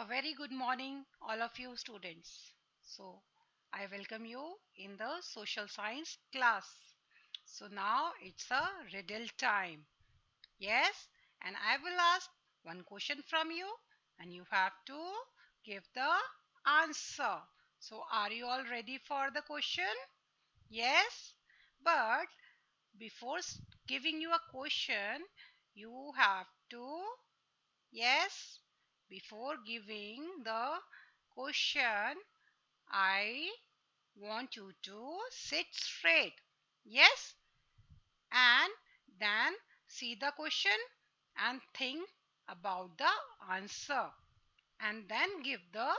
A very good morning, all of you students. I welcome you in the social science class. Now it's a riddle time. Yes, and I will ask one question from you, and you have to give the answer. Are you all ready for the question? Yes, but before giving you a question, you have to Yes, before giving the question, I want you to sit straight. Yes, and then see the question and think about the answer and then give the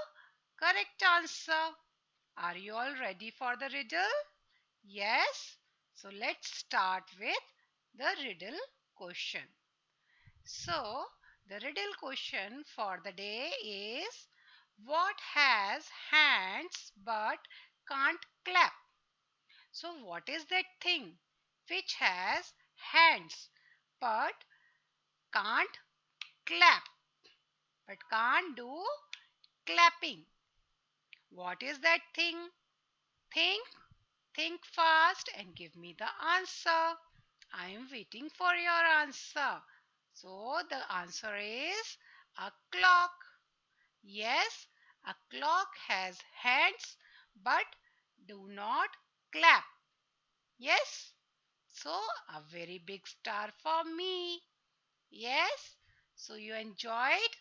correct answer. Are you all ready for the riddle? Yes. So let's start with the riddle question. So, the riddle question for the day is what has hands but can't clap? So, what is that thing which has hands but can't clap, but can't do clapping? What is that thing? Think, think fast and give me the answer. I am waiting for your answer. So, the answer is a clock. Yes, a clock has hands but do not clap. Yes, so a very big star for me. Yes, so you enjoyed.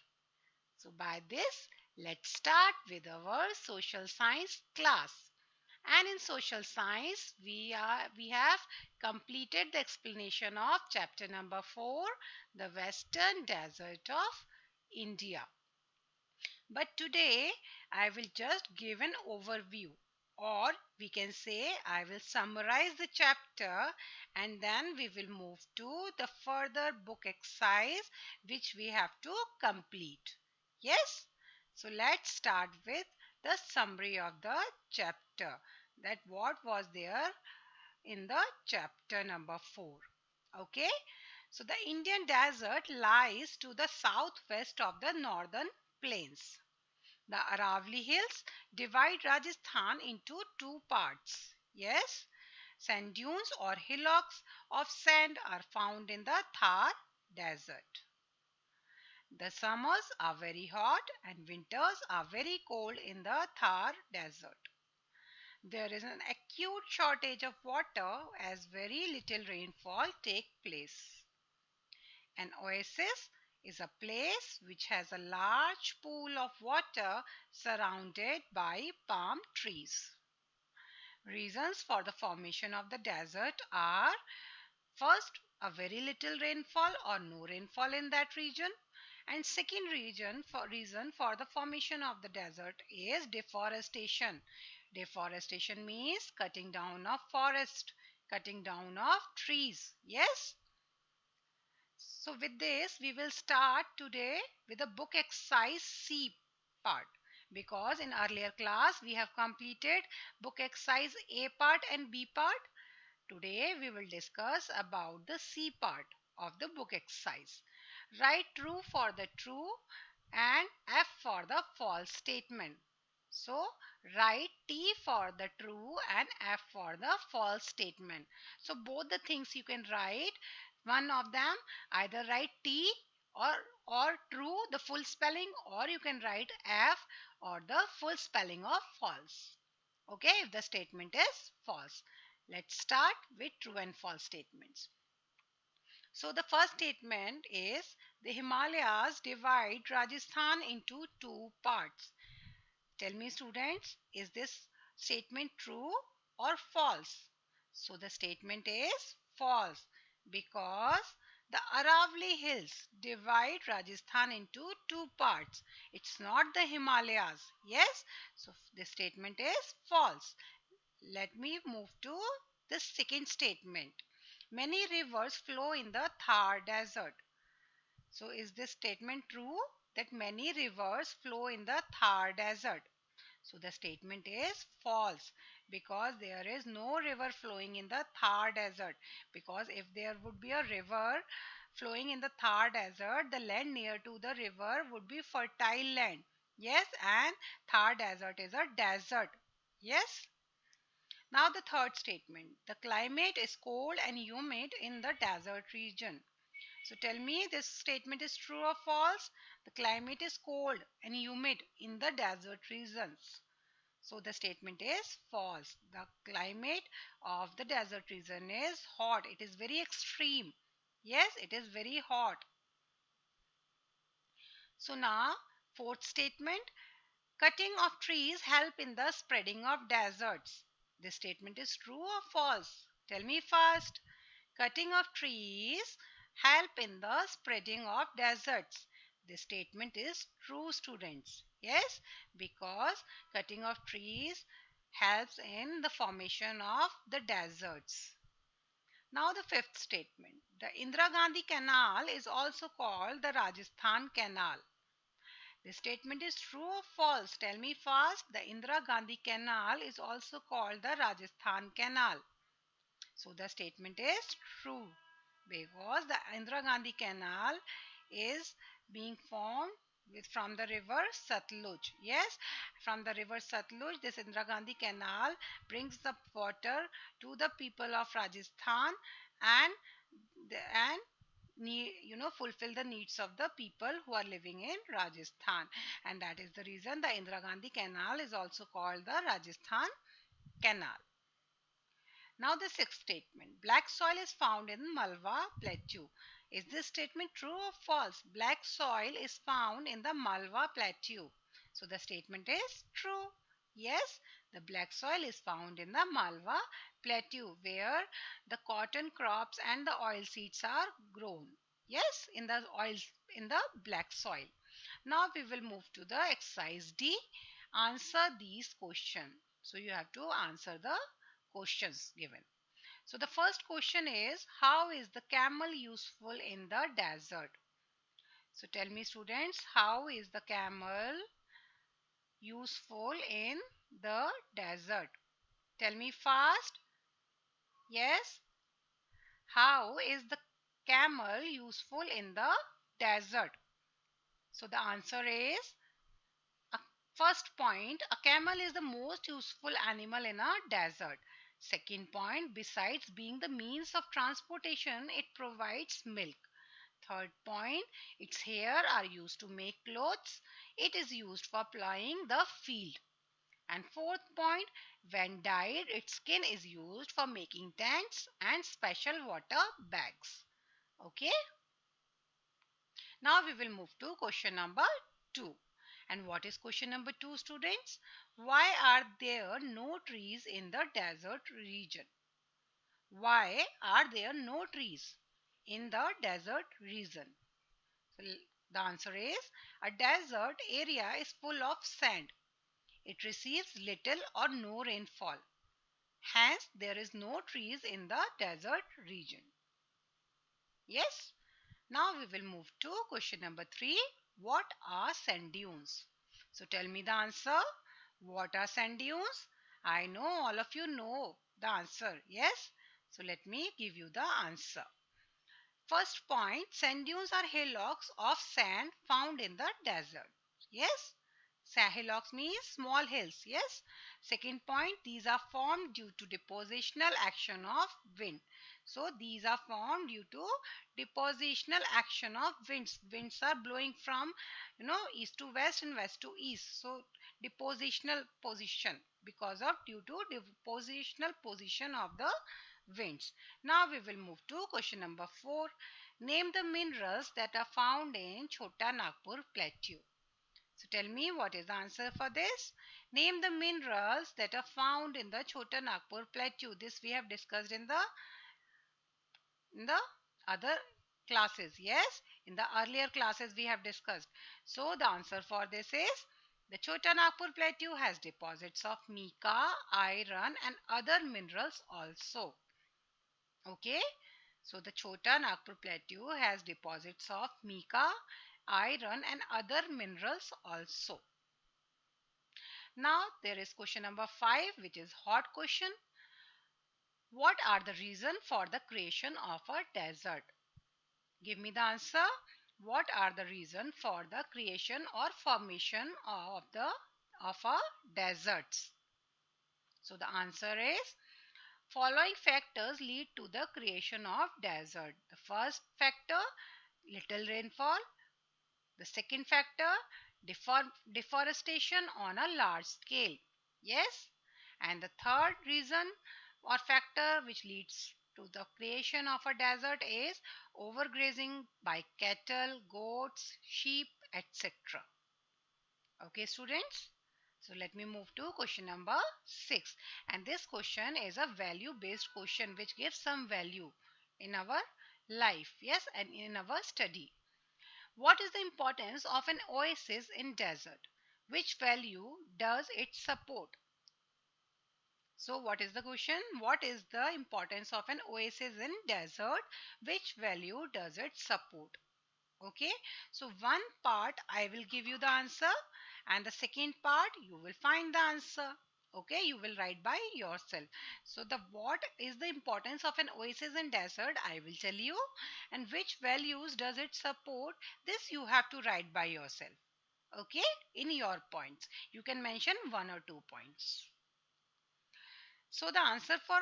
So by this, let's start with our social science class. And in social science, we have completed the explanation of chapter number 4, the Western Desert of India. But today I will just give an overview, or we can say I will summarize the chapter and then we will move to the further book exercise which we have to complete. Yes? So let's start with the summary of the chapter, that what was there in the chapter number 4. Okay? So the Indian desert lies to the southwest of the northern plains. The Aravalli Hills divide Rajasthan into two parts. Yes, sand dunes or hillocks of sand are found in the Thar Desert. The summers are very hot and winters are very cold in the Thar Desert. There is an acute shortage of water as very little rainfall takes place. An oasis is a place which has a large pool of water surrounded by palm trees. Reasons for the formation of the desert are first, a very little rainfall or no rainfall in that region, and second reason for the formation of the desert is deforestation. Deforestation means cutting down of forest, cutting down of trees. Yes. So with this, we will start today with the book exercise C part, because in earlier class we have completed book exercise A part and B part. Today we will discuss about the C part of the book exercise. Write true for the true and F for the false statement. So write T for the true and F for the false statement. So both the things you can write. One of them, either write T or true, the full spelling, or you can write F or the full spelling of false. Okay, if the statement is false. Let's start with true and false statements. So the first statement is the Himalayas divide Rajasthan into two parts. Tell me students, is this statement true or false? So the statement is false, because the Aravalli Hills divide Rajasthan into two parts. It's not the Himalayas. Yes, so the statement is false. Let me move to the second statement. Many rivers flow in the Thar Desert. So is this statement true, that many rivers flow in the Thar Desert? So the statement is false, because there is no river flowing in the Thar Desert. Because if there would be a river flowing in the Thar Desert, the land near to the river would be fertile land. Yes, and Thar Desert is a desert. Yes. Now the third statement. The climate is cold and humid in the desert region. So tell me, this statement is true or false? The climate is cold and humid in the desert regions. So the statement is false. The climate of the desert region is hot. It is very extreme. Yes, it is very hot. So now, fourth statement. Cutting of trees help in the spreading of deserts. This statement is true or false? Tell me first. Cutting of trees help in the spreading of deserts. This statement is true, students. Yes, because cutting of trees helps in the formation of the deserts. Now the fifth statement. The Indira Gandhi Canal is also called the Rajasthan Canal. This statement is true or false? Tell me fast. The Indira Gandhi Canal is also called the Rajasthan Canal. So the statement is true because the Indira Gandhi Canal is being formed from the river Satluj. Yes, from the river Satluj, this Indira Gandhi Canal brings the water to the people of Rajasthan and and fulfill the needs of the people who are living in Rajasthan, and that is the reason the Indira Gandhi Canal is also called the Rajasthan Canal. Now the sixth statement. Black soil is found in Malwa Plateau. Is this statement true or false? Black soil is found in the Malwa Plateau. So the statement is true. Yes, the black soil is found in the Malwa Plateau where the cotton crops and the oil seeds are grown. Yes, in the black soil. Now we will move to the exercise D. Answer these questions. So you have to answer the questions given. So the first question is, how is the camel useful in the desert? So tell me, students, how is the camel useful in the desert? Tell me fast. Yes. How is the camel useful in the desert? So the answer is, first point, a camel is the most useful animal in a desert. Second point, besides being the means of transportation, it provides milk. Third point, its hair are used to make clothes. It is used for plowing the field. And fourth point, when dyed, its skin is used for making tents and special water bags. Okay, now we will move to question number 2. And what is question number 2, students? Why are there no trees in the desert region? Why are there no trees in the desert region? So the answer is, a desert area is full of sand. It receives little or no rainfall. Hence, there is no trees in the desert region. Yes. Now we will move to question number 3. What are sand dunes? So tell me the answer. What are sand dunes? I know all of you know the answer. Yes. So let me give you the answer. First point, sand dunes are hillocks of sand found in the desert. Yes. Hillocks means small hills. Yes. Second point, these are formed due to depositional action of wind. So these are formed due to depositional action of winds. Winds are blowing from east to west and west to east. So depositional position, because of due to depositional position of the winds. Now we will move to question number 4. Name the minerals that are found in Chota Nagpur Plateau. So tell me, what is the answer for this? Name the minerals that are found in the Chota Nagpur Plateau. This we have discussed in the other classes. Yes, in the earlier classes we have discussed. So the answer for this is, the Chota Nagpur Plateau has deposits of mica, iron and other minerals also. Okay, so the Chota Nagpur Plateau has deposits of mica, iron and other minerals also. Now there is question number 5, which is hot question. What are the reason for the creation of a desert? Give me the answer. what are the reason for the creation or formation of a deserts? So the answer is following factors lead to the creation of desert. The first factor, little rainfall. The second factor, deforestation on a large scale. Yes. And the third reason or factor which leads to the creation of a desert is overgrazing by cattle, goats, sheep, etc. Okay, students. So let me move to question number 6. And this question is a value based question which gives some value in our life. Yes, and in our study. What is the importance of an oasis in desert? Which value does it support? So what is the question? What is the importance of an oasis in desert? Which value does it support? Okay, so one part I will give you the answer, and the second part you will find the answer. Okay, you will write by yourself. So the what is the importance of an oasis in desert, I will tell you, and which values does it support, this you have to write by yourself. Okay, in your points you can mention one or two points. So the answer for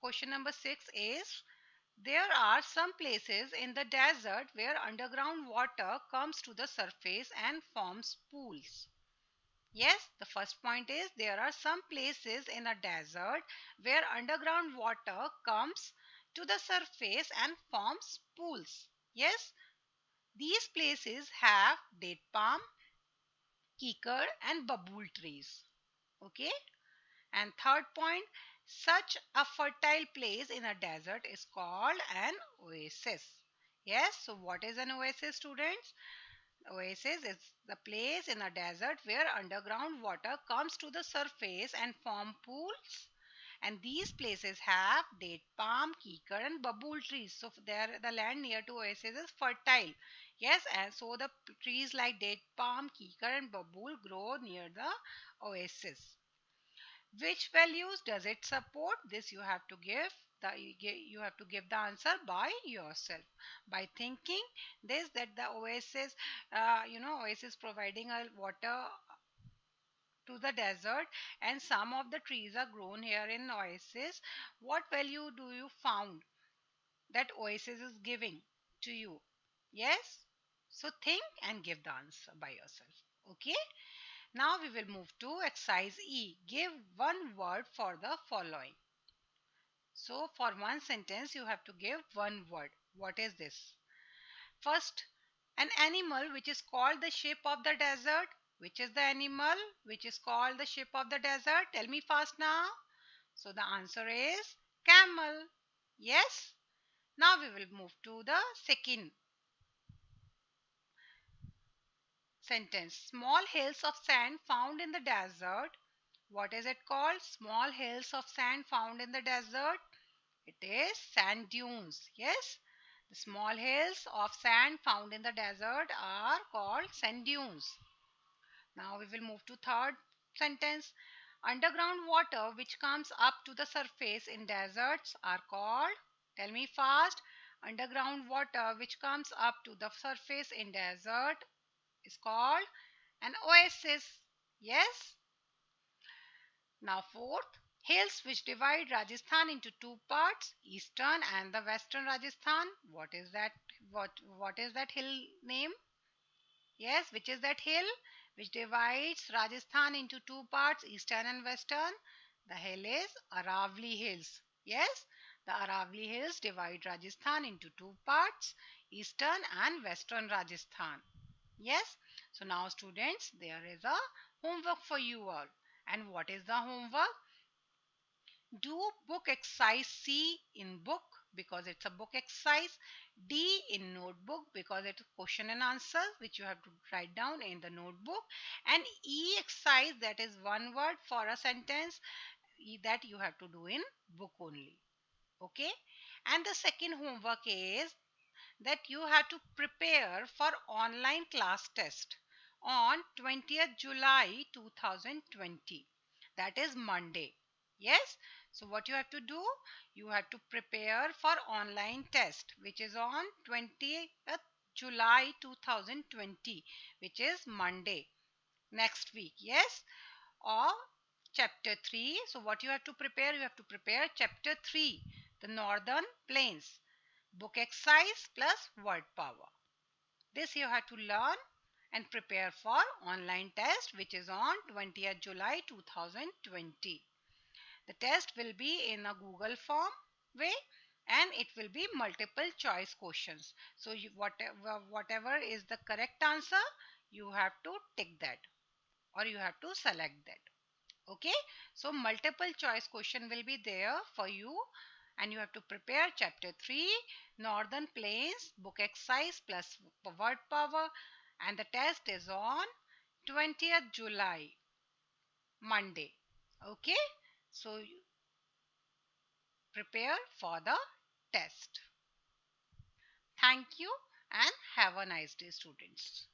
question number 6 is there are some places in the desert where underground water comes to the surface and forms pools. Yes, the first point is there are some places in a desert where underground water comes to the surface and forms pools. Yes, these places have date palm, kikar, and babul trees. Okay, and third point, such a fertile place in a desert is called an oasis. Yes, so what is an oasis, students? Oasis is the place in a desert where underground water comes to the surface and form pools. And these places have date palm, kikar, and babul trees. So there, the land near to oasis is fertile. Yes, and so the trees like date palm, kikar, and babul grow near the oasis. Which values does it support? This you have to give the answer by yourself by thinking this that the oasis oasis providing a water to the desert, and some of the trees are grown here in oasis. What value do you found that oasis is giving to you? Yes, so think and give the answer by yourself. Okay, now we will move to exercise E. Give one word for the following. So for one sentence you have to give one word. What is this? First, an animal which is called the sheep of the desert. Which is the animal which is called the sheep of the desert? Tell me fast now. So the answer is camel. Yes. Now we will move to the second sentence. Small hills of sand found in the desert. What is it called? Small hills of sand found in the desert. It is sand dunes. Yes. The small hills of sand found in the desert are called sand dunes. Now we will move to third sentence. Underground water which comes up to the surface in deserts are called, tell me fast, underground water which comes up to the surface in desert is called an oasis. Yes. Now fourth, hills which divide Rajasthan into two parts, eastern and the western Rajasthan. What is that? What is that hill name? Yes, which is that hill which divides Rajasthan into two parts, eastern and western? The hill is Aravali Hills. Yes, the Aravali Hills divide Rajasthan into two parts, eastern and western Rajasthan. Yes, so now students, there is a homework for you all. And what is the homework? Do book exercise C in book because it's a book exercise. D in notebook because it's question and answer which you have to write down in the notebook. And E exercise, that is one word for a sentence, that you have to do in book only. Okay. And the second homework is that you have to prepare for online class test on 20th July 2020. That is Monday. Yes. So what you have to do? You have to prepare for online test which is on 20th July 2020, which is Monday, next week. Yes, or chapter 3. So what you have to prepare? You have to prepare chapter 3, the Northern Plains, book exercise plus word power. This you have to learn and prepare for online test, which is on 20th July 2020. The test will be in a Google form way, and it will be multiple choice questions. So whatever is the correct answer, you have to tick that or you have to select that. Okay, so multiple choice question will be there for you, and you have to prepare chapter 3, Northern Plains, book exercise plus word power, and the test is on 20th July, Monday. Okay, so prepare for the test. Thank you and have a nice day, students.